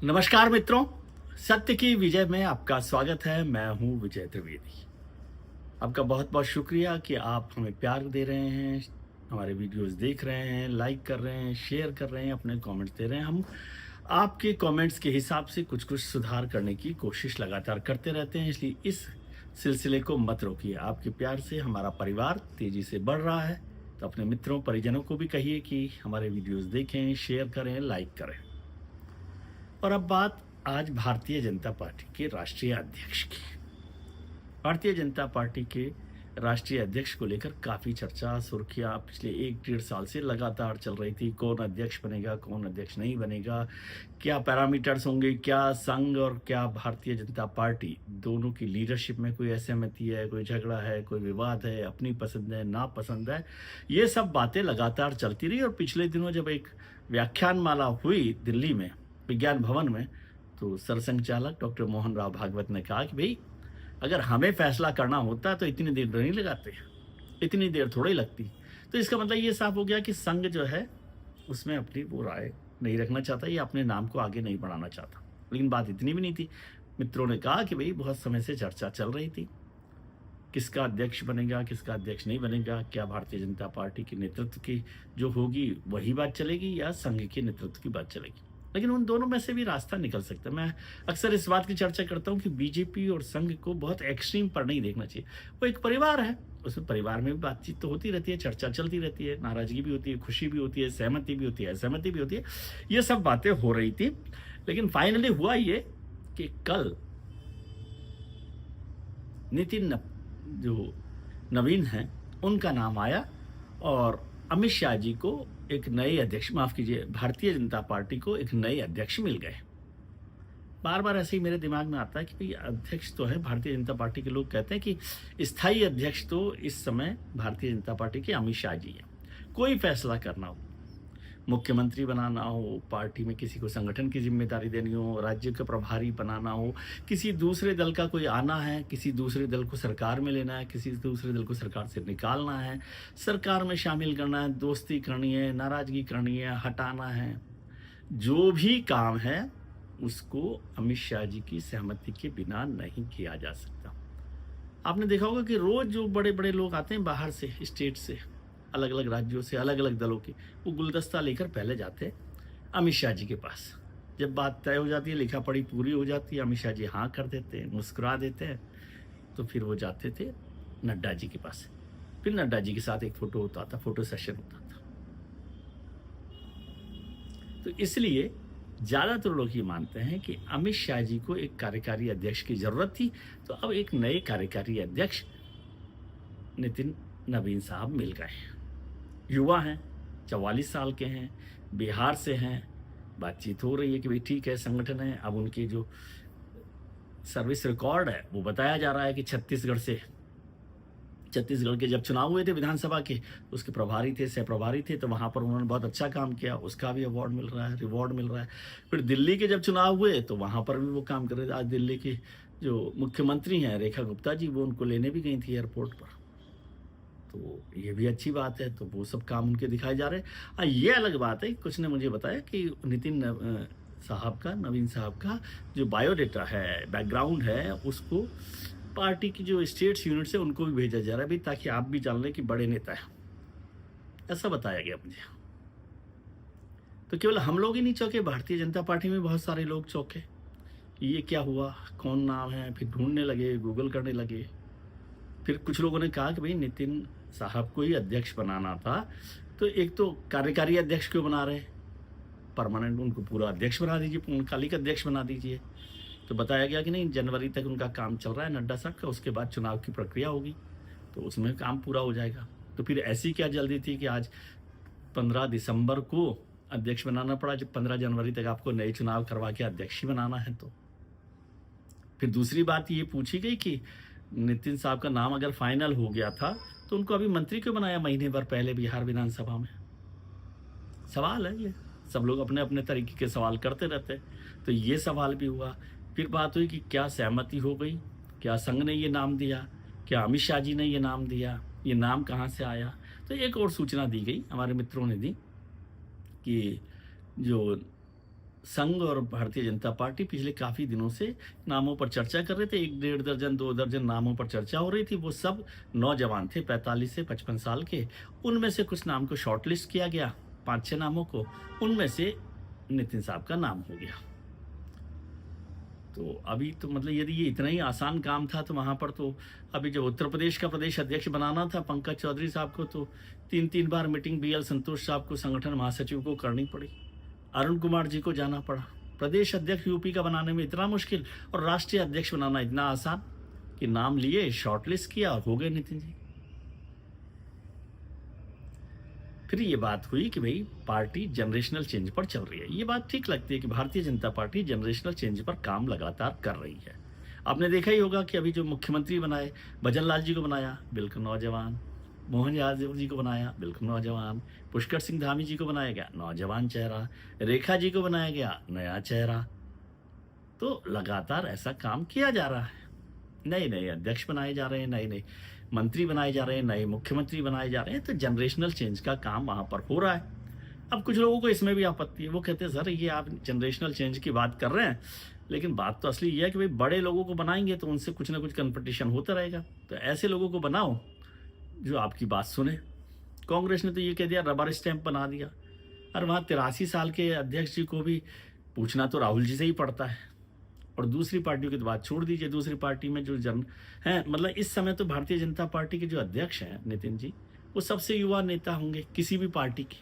नमस्कार मित्रों, सत्य की विजय में आपका स्वागत है। मैं हूं विजय त्रिवेदी। आपका बहुत बहुत शुक्रिया कि आप हमें प्यार दे रहे हैं, हमारे वीडियोस देख रहे हैं, लाइक कर रहे हैं, शेयर कर रहे हैं, अपने कमेंट्स दे रहे हैं। हम आपके कमेंट्स के हिसाब से कुछ कुछ सुधार करने की कोशिश लगातार करते रहते हैं, इसलिए इस सिलसिले को मत रोकिए। आपके प्यार से हमारा परिवार तेजी से बढ़ रहा है, तो अपने मित्रों परिजनों को भी कहिए कि हमारे वीडियोस देखें, शेयर करें, लाइक करें। और अब बात आज भारतीय जनता पार्टी के राष्ट्रीय अध्यक्ष की। भारतीय जनता पार्टी के राष्ट्रीय अध्यक्ष को लेकर काफ़ी चर्चा सुर्खियाँ पिछले 1-1.5 साल से लगातार चल रही थी। कौन अध्यक्ष बनेगा, कौन अध्यक्ष नहीं बनेगा, क्या पैरामीटर्स होंगे, क्या संघ और क्या भारतीय जनता पार्टी दोनों की लीडरशिप में कोई असहमति है, कोई झगड़ा है, कोई विवाद है, अपनी पसंद है, नापसंद है। ये सब बातें लगातार चलती रही और पिछले दिनों जब एक व्याख्यानमाला हुई दिल्ली में विज्ञान भवन में, तो सरसंघचालक डॉक्टर मोहन राव भागवत ने कहा कि भाई अगर हमें फैसला करना होता तो इतनी देर नहीं लगाते, इतनी देर थोड़ी लगती। तो इसका मतलब ये साफ हो गया कि संघ जो है उसमें अपनी वो राय नहीं रखना चाहता या अपने नाम को आगे नहीं बढ़ाना चाहता। लेकिन बात इतनी भी नहीं थी। मित्रों ने कहा कि भाई बहुत समय से चर्चा चल रही थी, किसका अध्यक्ष बनेगा, किसका अध्यक्ष नहीं बनेगा, क्या भारतीय जनता पार्टी के नेतृत्व की जो होगी वही बात चलेगी या संघ के नेतृत्व की बात चलेगी। लेकिन उन दोनों में से भी रास्ता निकल सकता है। मैं अक्सर इस बात की चर्चा करता हूँ कि बीजेपी और संघ को बहुत एक्सट्रीम पर नहीं देखना चाहिए। वो एक परिवार है, उसमें परिवार में भी बातचीत तो होती रहती है, चर्चा चलती रहती है, नाराजगी भी होती है, खुशी भी होती है, सहमति भी होती है, असहमति भी होती है। ये सब बातें हो रही थी। लेकिन फाइनली हुआ ये कि कल नितिन जो नवीन हैं उनका नाम आया और अमित शाह जी को एक नए अध्यक्ष, माफ कीजिए, भारतीय जनता पार्टी को एक नए अध्यक्ष मिल गए। बार बार ऐसे ही मेरे दिमाग में आता है कि भाई अध्यक्ष तो है भारतीय जनता पार्टी के, लोग कहते हैं कि स्थायी अध्यक्ष तो इस समय भारतीय जनता पार्टी के अमित शाह जी हैं। कोई फैसला करना हो, मुख्यमंत्री बनाना हो, पार्टी में किसी को संगठन की जिम्मेदारी देनी हो, राज्य का प्रभारी बनाना हो, किसी दूसरे दल का कोई आना है, किसी दूसरे दल को सरकार में लेना है, किसी दूसरे दल को सरकार से निकालना है, सरकार में शामिल करना है, दोस्ती करनी है, नाराजगी करनी है, हटाना है, जो भी काम है उसको अमित शाह जी की सहमति के बिना नहीं किया जा सकता। आपने देखा होगा कि रोज जो बड़े बड़े लोग आते हैं बाहर से, स्टेट से, अलग अलग राज्यों से, अलग अलग दलों के, वो गुलदस्ता लेकर पहले जाते हैं अमित शाह जी के पास। जब बात तय हो जाती है, लिखा पढ़ी पूरी हो जाती है, अमित शाह जी हाँ कर देते हैं, मुस्कुरा देते हैं, तो फिर वो जाते थे नड्डा जी के पास। फिर नड्डा जी के साथ एक फोटो होता था, फोटो सेशन होता था। तो इसलिए ज़्यादातर लोग ये मानते हैं कि अमित शाह जी को एक कार्यकारी अध्यक्ष की ज़रूरत थी, तो अब एक नए कार्यकारी अध्यक्ष नितिन नवीन साहब मिल गए। युवा हैं, 44 साल के हैं, बिहार से हैं। बातचीत हो रही है कि भाई ठीक है, संगठन है। अब उनकी जो सर्विस रिकॉर्ड है वो बताया जा रहा है कि छत्तीसगढ़ के जब चुनाव हुए थे विधानसभा के, उसके प्रभारी थे, सह प्रभारी थे, तो वहाँ पर उन्होंने बहुत अच्छा काम किया, उसका भी अवार्ड मिल रहा है, रिवॉर्ड मिल रहा है। फिर दिल्ली के जब चुनाव हुए तो वहाँ पर भी वो काम कर रहे थे। आज दिल्ली की जो मुख्यमंत्री हैं रेखा गुप्ता जी, वो उनको लेने भी गई थी एयरपोर्ट पर, तो ये भी अच्छी बात है। तो वो सब काम उनके दिखाए जा रहे हैं। ये अलग बात है, कुछ ने मुझे बताया कि नवीन साहब का जो बायोडेटा है, बैकग्राउंड है, उसको पार्टी की जो स्टेट्स यूनिट है उनको भी भेजा जा रहा है भाई, ताकि आप भी जान लें कि बड़े नेता हैं। ऐसा बताया गया मुझे। तो केवल हम लोग ही नहीं चौंके, भारतीय जनता पार्टी में बहुत सारे लोग चौंके, ये क्या हुआ, कौन नाम है। फिर ढूंढने लगे, गूगल करने लगे। फिर कुछ लोगों ने कहा कि भाई नितिन साहब को ही अध्यक्ष बनाना था, तो एक तो कार्यकारी अध्यक्ष क्यों बना रहे, परमानेंट उनको पूरा अध्यक्ष बना दीजिए, पूर्णकालिक अध्यक्ष बना दीजिए। तो बताया गया कि नहीं, जनवरी तक उनका काम चल रहा है नड्डा साहब का, उसके बाद चुनाव की प्रक्रिया होगी तो उसमें काम पूरा हो जाएगा। तो फिर ऐसी क्या जल्दी थी कि आज 15 दिसंबर को अध्यक्ष बनाना पड़ा, जब 15 जनवरी तक आपको नए चुनाव करवा के अध्यक्ष ही बनाना है। तो फिर दूसरी बात ये पूछी गई कि नितिन साहब का नाम अगर फाइनल हो गया था तो उनको अभी मंत्री क्यों बनाया महीने भर पहले बिहार विधानसभा में। सवाल है ये, सब लोग अपने अपने तरीके के सवाल करते रहते हैं। तो ये सवाल भी हुआ। फिर बात हुई कि क्या सहमति हो गई, क्या संघ ने ये नाम दिया, क्या अमित शाह जी ने ये नाम दिया, ये नाम कहाँ से आया। तो एक और सूचना दी गई, हमारे मित्रों ने दी कि जो संघ और भारतीय जनता पार्टी पिछले काफ़ी दिनों से नामों पर चर्चा कर रहे थे। 1 डेढ़ दर्जन 2 दर्जन नामों पर चर्चा हो रही थी। वो सब नौजवान थे, 45 से 55 साल के। उनमें से कुछ नाम को शॉर्टलिस्ट किया गया, 5-6 नामों को। उनमें से नितिन साहब का नाम हो गया। तो अभी तो मतलब यदि ये इतना ही आसान काम था तो वहाँ पर तो अभी जब उत्तर प्रदेश का प्रदेश अध्यक्ष बनाना था पंकज चौधरी साहब को, तो 3-3 बार मीटिंग BL संतोष साहब को, संगठन महासचिव को करनी पड़ी। अरुण कुमार जी को जाना पड़ा। प्रदेश अध्यक्ष यूपी का बनाने में इतना मुश्किल और राष्ट्रीय अध्यक्ष बनाना इतना आसान कि नाम लिए, शॉर्टलिस्ट किया और हो गए नितिन जी। फिर ये बात हुई कि भाई पार्टी जनरेशनल चेंज पर चल रही है। ये बात ठीक लगती है कि Bharatiya Janata party generational change पर काम लगातार कर रही है। आपने देखा ही होगा कि अभी जो मुख्यमंत्री बनाए, भजन लाल जी को बनाया, बिल्कुल नौजवान। मोहन यादव जी को बनाया, बिल्कुल नौजवान। पुष्कर सिंह धामी जी को बनाया गया, नौजवान चेहरा। रेखा जी को बनाया गया, नया चेहरा। तो लगातार ऐसा काम किया जा रहा है। नए नए अध्यक्ष बनाए जा रहे हैं, नए नए मंत्री बनाए जा रहे हैं, नए मुख्यमंत्री बनाए जा रहे हैं। तो जनरेशनल चेंज का काम वहाँ पर हो रहा है। अब कुछ लोगों को इसमें भी आपत्ति है। वो कहते हैं सर ये आप जनरेशनल चेंज की बात कर रहे हैं, लेकिन बात तो असली ये है कि भाई बड़े लोगों को बनाएंगे तो उनसे कुछ ना कुछ कंपटीशन होता रहेगा। तो ऐसे लोगों को बनाओ जो आपकी बात सुने। कांग्रेस ने तो ये कह दिया, रबर स्टैंप बना दिया। और वहाँ 83 साल के अध्यक्ष जी को भी पूछना तो राहुल जी से ही पड़ता है। और दूसरी पार्टियों की तो बात छोड़ दीजिए। दूसरी पार्टी में जो जन हैं, मतलब इस समय तो भारतीय जनता पार्टी के जो अध्यक्ष हैं नितिन जी, वो सबसे युवा नेता होंगे किसी भी पार्टी के।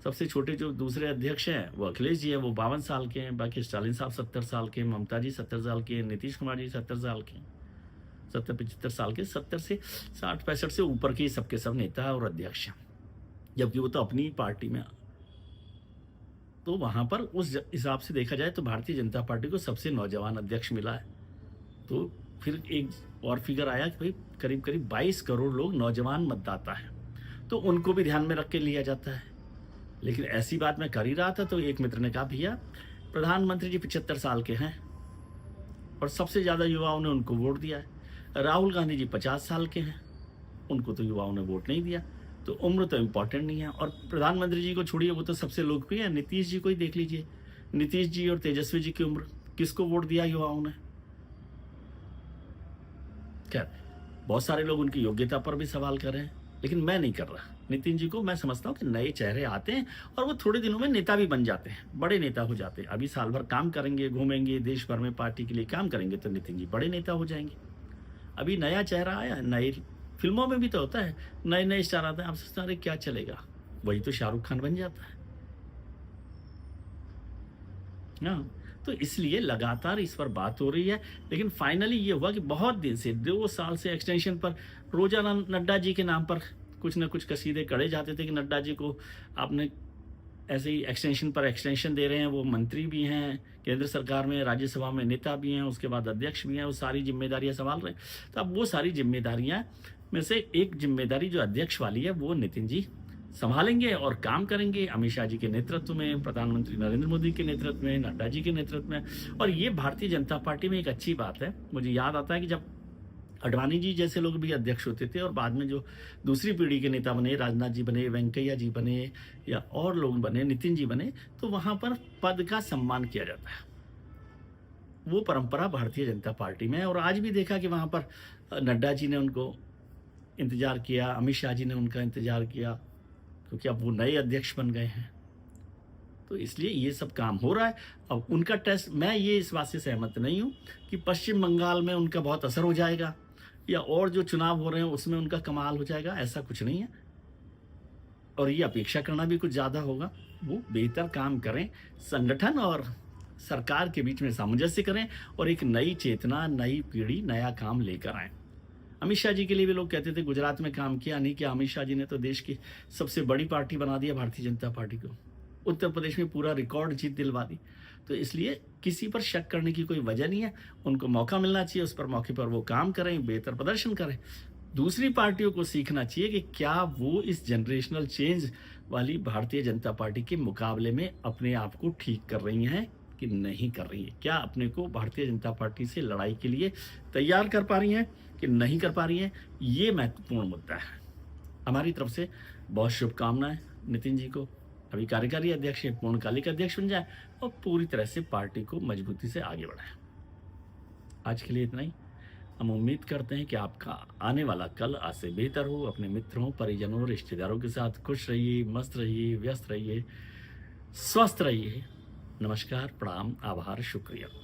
सबसे छोटे जो दूसरे अध्यक्ष हैं वो अखिलेश जी हैं, वो 52 साल के हैं। बाकी स्टालिन साहब 70 साल के, ममता जी 70 साल के, नीतीश कुमार जी 70 साल के, 70-75 साल के। 70 से 60-65 से ऊपर के सबके सब नेता और अध्यक्ष हैं, जबकि वो तो अपनी पार्टी में। तो वहाँ पर उस हिसाब से देखा जाए तो भारतीय जनता पार्टी को सबसे नौजवान अध्यक्ष मिला है। तो फिर एक और फिगर आया कि भाई करीब करीब 22 करोड़ लोग नौजवान मतदाता हैं, तो उनको भी ध्यान में रख के लिया जाता है। लेकिन ऐसी बात मैं कर ही रहा था तो एक मित्र ने कहा भैया प्रधानमंत्री जी 75 साल के हैं और सबसे ज़्यादा युवाओं ने उनको वोट दिया है। राहुल गांधी जी 50 साल के हैं, उनको तो युवाओं ने वोट नहीं दिया। तो उम्र तो इम्पॉर्टेंट नहीं है। और प्रधानमंत्री जी को छोड़िए, वो तो सबसे लोकप्रिय है। नीतीश जी को ही देख लीजिए, नीतीश जी और तेजस्वी जी की उम्र, किसको वोट दिया युवाओं ने? खैर, बहुत सारे लोग उनकी योग्यता पर भी सवाल कर रहे हैं, लेकिन मैं नहीं कर रहा। नितिन जी को मैं समझता हूँ कि नए चेहरे आते हैं और वो थोड़े दिनों में नेता भी बन जाते हैं, बड़े नेता हो जाते हैं। अभी साल भर काम करेंगे, घूमेंगे देश भर में, पार्टी के लिए काम करेंगे, तो नितिन जी बड़े नेता हो जाएंगे। अभी नया चेहरा आया, नए फिल्मों में भी तो होता है, नए नए स्टार आते हैं। आप सोचते हैं क्या चलेगा, वही तो शाहरुख खान बन जाता है ना। तो इसलिए लगातार इस पर बात हो रही है। लेकिन फाइनली ये हुआ कि बहुत दिन से 2 साल से एक्सटेंशन पर रोजाना नड्डा जी के नाम पर कुछ न कुछ कसीदे कढ़े जाते थे कि नड्डा जी को आपने ऐसे ही एक्सटेंशन पर एक्सटेंशन दे रहे हैं। वो मंत्री भी हैं केंद्र सरकार में, राज्यसभा में नेता भी हैं, उसके बाद अध्यक्ष भी हैं, वो सारी जिम्मेदारियां संभाल रहे हैं। तो अब वो सारी जिम्मेदारियां में से एक जिम्मेदारी जो अध्यक्ष वाली है वो नितिन जी संभालेंगे और काम करेंगे अमित शाह जी के नेतृत्व में, प्रधानमंत्री नरेंद्र मोदी के नेतृत्व में, नड्डा जी के नेतृत्व में। और ये भारतीय जनता पार्टी में एक अच्छी बात है। मुझे याद आता है कि जब अडवाणी जी जैसे लोग भी अध्यक्ष होते थे और बाद में जो दूसरी पीढ़ी के नेता बने, राजनाथ जी बने, वेंकैया जी बने या और लोग बने, नितिन जी बने, तो वहाँ पर पद का सम्मान किया जाता है। वो परंपरा भारतीय जनता पार्टी में है। और आज भी देखा कि वहाँ पर नड्डा जी ने उनको इंतजार किया, अमित शाह जी ने उनका इंतजार किया, क्योंकि अब वो नए अध्यक्ष बन गए हैं। तो इसलिए ये सब काम हो रहा है। अब उनका टेस्ट, मैं ये इस बात से सहमत नहीं हूँ कि पश्चिम बंगाल में उनका बहुत असर हो जाएगा या और जो चुनाव हो रहे हैं उसमें उनका कमाल हो जाएगा, ऐसा कुछ नहीं है। और ये अपेक्षा करना भी कुछ ज़्यादा होगा। वो बेहतर काम करें, संगठन और सरकार के बीच में सामंजस्य करें और एक नई चेतना, नई पीढ़ी, नया काम लेकर आएँ। अमित शाह जी के लिए भी लोग कहते थे गुजरात में काम किया नहीं किया। अमित शाह जी ने तो देश की सबसे बड़ी पार्टी बना दिया भारतीय जनता पार्टी को। उत्तर प्रदेश में पूरा रिकॉर्ड जीत दिलवा दी। तो इसलिए किसी पर शक करने की कोई वजह नहीं है। उनको मौका मिलना चाहिए, उस पर मौके पर वो काम करें, बेहतर प्रदर्शन करें। दूसरी पार्टियों को सीखना चाहिए कि क्या वो इस जनरेशनल चेंज वाली भारतीय जनता पार्टी के मुकाबले में अपने आप को ठीक कर रही हैं कि नहीं कर रही है। क्या अपने को भारतीय जनता पार्टी से लड़ाई के लिए तैयार कर पा रही हैं कि नहीं कर पा रही हैं, ये महत्वपूर्ण मुद्दा है। हमारी तरफ से बहुत शुभकामनाएं नितिन जी को अभी कार्यकारी अध्यक्ष हैं, पूर्णकालिक अध्यक्ष बन जाए और पूरी तरह से पार्टी को मजबूती से आगे बढ़ाएं। आज के लिए इतना ही। हम उम्मीद करते हैं कि आपका आने वाला कल आज से बेहतर हो। अपने मित्रों, परिजनों, रिश्तेदारों के साथ खुश रहिए, मस्त रहिए, व्यस्त रहिए, स्वस्थ रहिए। नमस्कार, प्रणाम, आभार, शुक्रिया।